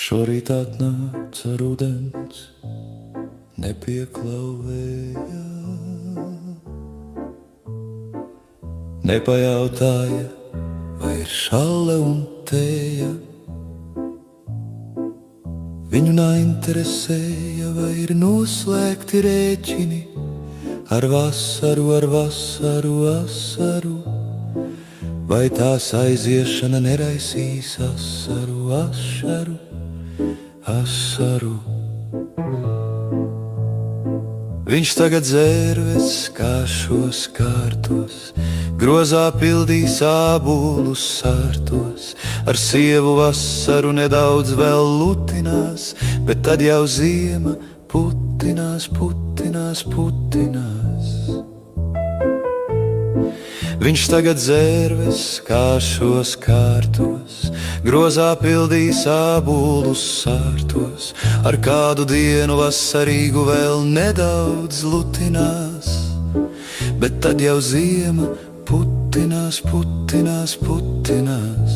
Šorīt atnāca rudens, nepieklauvēja, nepajautāja, vai ir šalle un tēja. Viņu neinteresēja, vai ir noslēgti rēķini ar vasaru, asaru, vai tās aiziešana neraisīs asaru. Viņš tagad zērves kāšos kārtos, grozā pildīs ābolus sārtos, ar sievu vasaru nedaudz vēl lutinās, bet tad jau ziema putinās. Viņš tagad zērves kāšos kārtos, grozā pildīs ābolus sārtos, ar kādu dienu vasarīgu vēl nedaudz lutinās, bet tad jau ziema putinās.